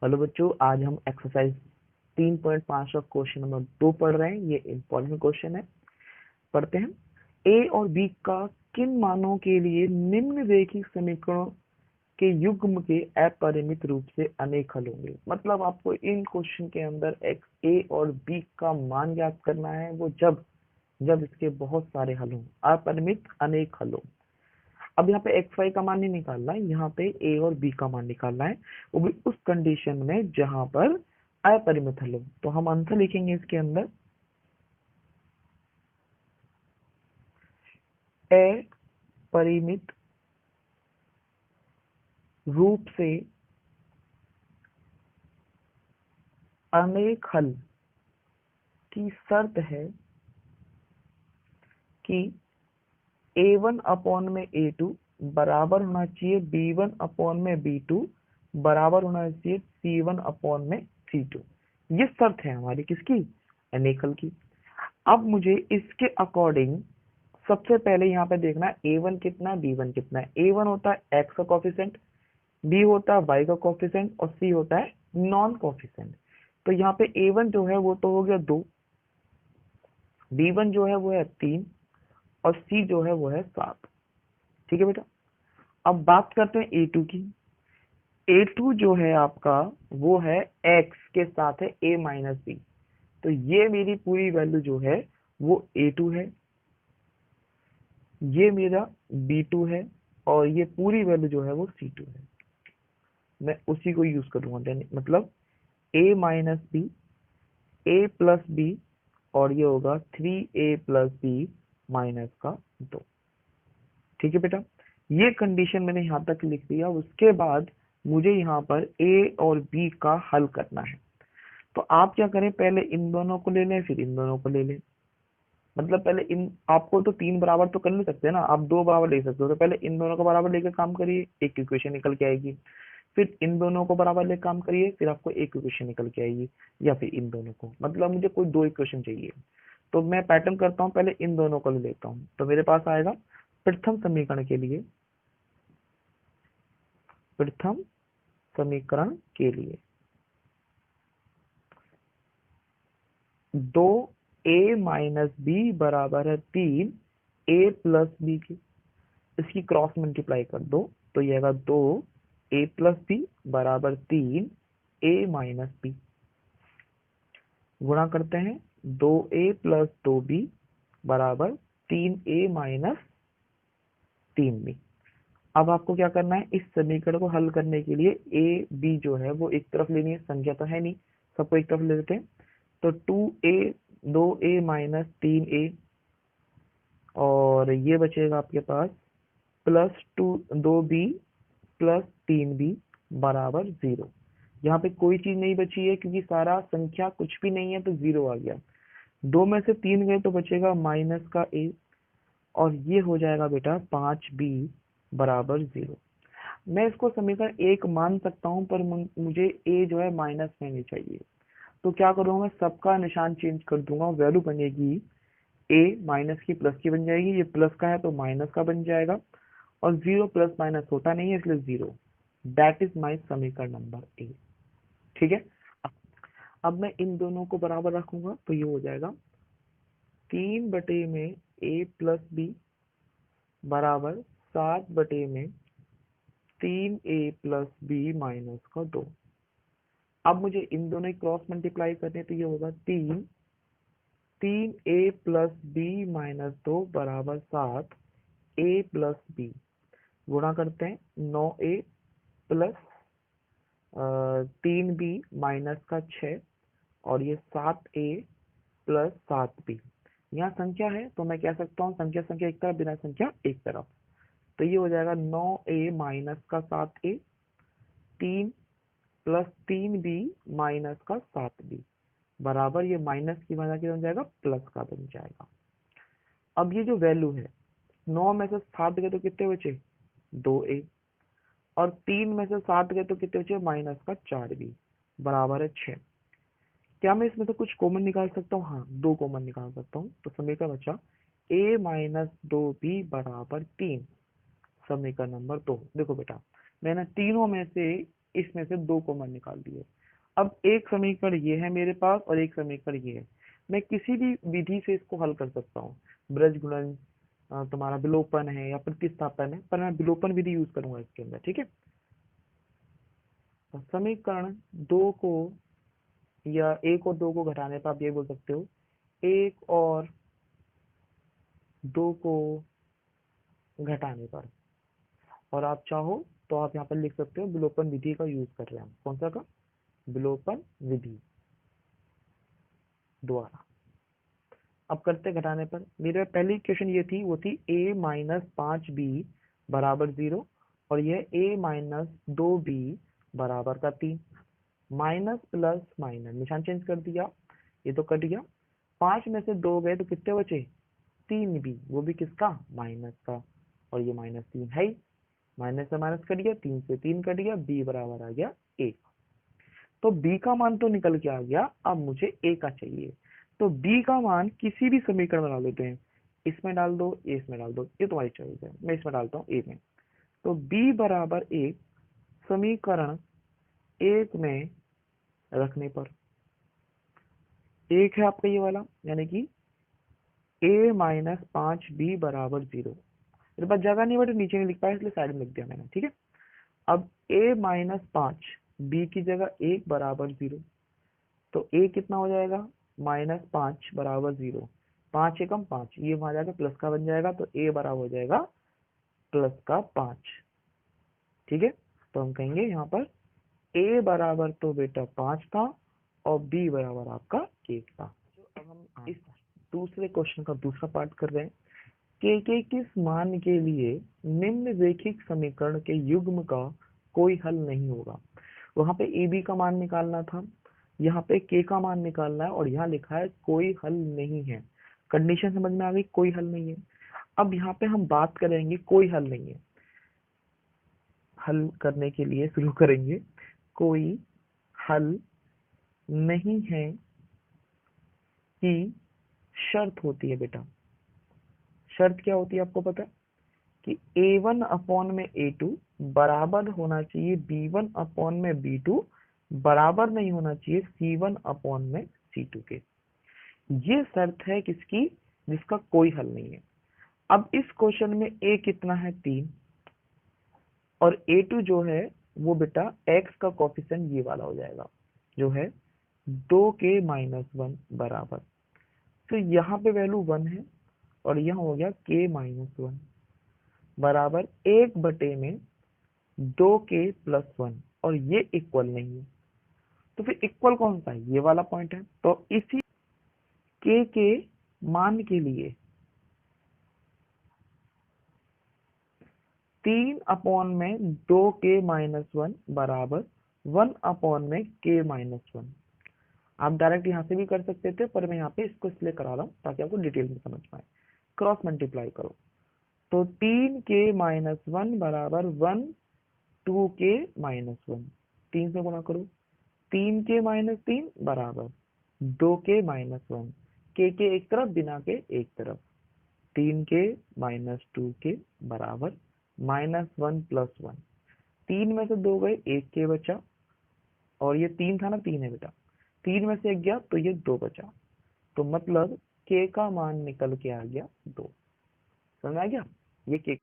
Hello बच्चों, आज हम एक्सरसाइज 3.5 का क्वेश्चन नंबर 2 पढ़ रहे हैं। ये इंपॉर्टेंट क्वेश्चन है, पढ़ते हैं। ए और बी का किन मानों के लिए निम्न रेखिक समीकरणों के युग्म के अपरिमित रूप से अनेक हल होंगे। मतलब आपको इन क्वेश्चन के अंदर एक्स ए और बी का मान ज्ञात करना है, वो जब जब इसके बहुत सारे हल हों, अपरिमित अनेक हल हों। अब यहाँ पे एक्स वाई का मान नहीं निकालना है, यहाँ पे ए और बी का मान निकालना है, वो भी उस कंडीशन में जहां पर अपरिमित हल हो। तो हम आंसर लिखेंगे इसके अंदर, अपरिमित रूप से अनेक हल की शर्त है कि a1 अपॉन में a2 बराबर होना चाहिए b1 अपॉन में b2 बराबर होना चाहिए c1 अपॉन में c2। ये शर्त है हमारी किसकी? अनेक हल की। अब मुझे इसके अकॉर्डिंग सबसे पहले यहाँ पे देखना है a1 कितना है, b1 कितना है। a1 होता है x का कोफिशिएंट, b होता है y का कोफिशिएंट और c होता है नॉन कोफिशिएंट। तो यहाँ पे a1 जो है वो तो हो गया 2, b1 जो है वो है 3 और c जो है वो है 7। ठीक है बेटा। अब बात करते हैं a2 की। a2 जो है आपका वो है x के साथ है a माइनस बी। तो ये मेरी पूरी वैल्यू जो है वो a2 है, ये मेरा b2 है और ये पूरी वैल्यू जो है वो c2 है। मैं उसी को यूज करूंगा, मतलब a minus B, a plus B और ये होगा 3a प्लस बी माइनस का 2। ठीक है बेटा, ये कंडीशन मैंने यहाँ तक लिख दिया। उसके बाद मुझे यहाँ पर a और b का हल करना है। तो आप क्या करें, पहले इन दोनों को ले लें फिर इन दोनों को ले लें। मतलब पहले इन, आपको तो 3 बराबर तो कर नहीं सकते ना, आप 2 बराबर ले सकते हो। तो पहले इन दोनों को बराबर लेकर काम करिए, एक इक्वेशन निकल के आएगी। फिर इन दोनों को बराबर लेकर काम करिए, फिर आपको एक इक्वेशन निकल के आएगी। या फिर इन दोनों को, मतलब मुझे कोई 2 इक्वेशन चाहिए। तो मैं पैटर्न करता हूँ, पहले इन दोनों को ले लेता हूँ। तो मेरे पास आएगा प्रथम समीकरण के लिए, प्रथम समीकरण के लिए 2a माइनस बी बराबर है 3a प्लस बी की। इसकी क्रॉस मल्टीप्लाई कर दो तो ये आएगा 2a प्लस बी बराबर 3a माइनस बी। गुणा करते हैं 2a प्लस 2b बराबर 3a माइनस 3b। अब आपको क्या करना है, इस समीकरण को हल करने के लिए a b जो है वो एक तरफ लेनी है, संख्या तो है नहीं, सबको एक तरफ ले लेते हैं। तो 2a माइनस 3a और ये बचेगा आपके पास प्लस 2b प्लस 3b बराबर 0। यहाँ पे कोई चीज नहीं बची है क्योंकि सारा संख्या कुछ भी नहीं है, तो 0 आ गया। 2 में से 3 गए तो बचेगा माइनस का a और ये हो जाएगा बेटा 5b बराबर 0। मैं इसको समीकरण 1 मान सकता हूँ, पर मुझे a जो है माइनस में नहीं चाहिए। तो क्या करूँगा, मैं सबका निशान चेंज कर दूंगा। वैल्यू बनेगी a माइनस की प्लस की बन जाएगी, ये प्लस का है तो माइनस का बन जाएगा, और 0 प्लस माइनस होता नहीं है इसलिए 0। दैट इज माई समीकरण नंबर ए। ठीक है। अब मैं इन दोनों को बराबर रखूंगा तो ये हो जाएगा 3/में a प्लस बी बराबर 7/में 3a प्लस बी माइनस का 2। अब मुझे इन दोनों की क्रॉस मल्टीप्लाई करने, तो ये होगा 3a प्लस बी माइनस 2 बराबर 7a प्लस बी। गुणा करते हैं 9a प्लस 3b माइनस का 6 और ये 7a प्लस 7b। यहाँ संख्या है तो मैं कह सकता हूँ संख्या संख्या एक तरफ, बिना संख्या एक तरफ। तो ये हो जाएगा 9a माइनस का 7a, 3 प्लस 3b माइनस का 7b बराबर, ये माइनस की वजह से बन जाएगा प्लस का बन जाएगा। अब ये जो वैल्यू है, 9 में से 7 गए तो कितने बचे, 2a, और 3 में से 7 गए तो कितने बचे, माइनस का 4b बराबर है 6। क्या मैं इसमें से कुछ कॉमन निकाल सकता हूँ? हाँ, 2 कॉमन निकाल सकता हूँ। तो समीकरण बचा a माइनस 2b बराबर 3। समीकरण नंबर 2। देखो बेटा, मैंने तीनों में से इसमें से 2 कॉमन निकाल दिए। अब एक समीकरण ये है मेरे पास और एक समीकरण ये है। मैं किसी भी विधि से इसको हल कर सकता हूँ। ब्रजगुणन, तुम्हारा विलोपन है या प्रतिस्थापन है, पर मैं विलोपन विधि यूज करूंगा इसके अंदर, ठीक है। तो समीकरण 2 को या 1 और 2 को घटाने पर आप ये बोल सकते हो 1 और 2 को घटाने पर, और आप चाहो तो आप यहाँ पर लिख सकते हो विलोपन विधि का यूज कर रहे हैं हम। कौन सा का? विलोपन विधि द्वारा। अब करते घटाने पर। मेरा पहली इक्वेशन ये थी, वो थी a माइनस 5b बराबर 0, और यह a माइनस 2b बराबर का 3। माइनस प्लस माइनस निशान चेंज कर दिया, ये तो कट गया। 5 में से 2 गए तो कितने बचे? 3b, वो भी किसका? माइनस का, और ये -3 है ही। माइनस से माइनस कट गया, 3 से 3 कट गया, b बराबर आ गया 1। तो b का मान तो निकल के आ गया, अब मुझे a का चाहिए। तो b का मान किसी भी समीकरण में डाल देते हैं। इसमें डाल दो, इसमें डाल दो, ये तुम्हारी चॉइस है। मैं इसमें डालता हूँ a में। तो b बराबर 1 समीकरण 1 में रखने पर 1 है आपका ये वाला, यानी कि a माइनस 5b बराबर 0। मेरे पास जगह नहीं बटे नीचे नहीं लिख पाया, इसलिए साइड में लिख दिया मैंने, ठीक है। अब a माइनस 5 b की जगह 1 बराबर 0, तो a कितना हो जाएगा? -5 बराबर 0। 5 एकम 5, ये वहां जाकर प्लस का बन जाएगा, तो a बराबर हो जाएगा प्लस का 5, ठीक है। तो हम कहेंगे यहाँ पर a बराबर तो बेटा 5 था और b बराबर आपका 1 था। अब हम इस दूसरे क्वेश्चन का दूसरा पार्ट कर रहे हैं। के किस मान के लिए निम्न रैखिक समीकरण के युग्म का कोई हल नहीं होगा? वहां पे ए बी का मान निकालना था, यहाँ पे के का मान निकालना है, और यहाँ लिखा है कोई हल नहीं है। कंडीशन समझ में आ गई? कोई हल नहीं है। अब यहाँ पे हम बात करेंगे कोई हल नहीं है। हल करने के लिए शुरू करेंगे। कोई हल नहीं है की शर्त होती है बेटा। शर्त क्या होती है आपको पता है? कि A1 अपॉन में A2 बराबर होना चाहिए B1 अपॉन में B2, बराबर नहीं होना चाहिए C1 अपॉन में C2 के। ये शर्त है किसकी? जिसका कोई हल नहीं है। अब इस क्वेश्चन में A कितना है? 3, और A2 जो है वो बेटा x का कोफिशिएंट ये वाला हो जाएगा, जो है 2k-1 बराबर। तो यहाँ पे वैल्यू 1 है, और यहाँ हो गया k-1 बराबर 1 में 2k+1, और ये इक्वल नहीं है। तो फिर इक्वल कौन सा है? ये वाला पॉइंट है। तो इसी के मान के लिए 3 अपॉन में 2k-1 बराबर 1 अपॉन में k-1। आप डायरेक्ट यहाँ से भी कर सकते थे, पर मैं यहाँ पे इसको इसलिए करा रहा हूँ ताकि आपको डिटेल में समझ पाए। क्रॉस मल्टीप्लाई करो, तो 3k-1 बराबर 1 2k-1, 3 से गुणा करो, 3k-3 बराबर 2k-1, के एक तरफ, बिना के एक तरफ, 3k-2k बराबर -1+1। 3 में से 2 गए, 1 के बचा, और ये 3 था ना, 3 है बेटा, 3 में से 1 गया तो ये 2 बचा। तो मतलब के का मान निकल के आ गया 2। समझ आ गया? ये के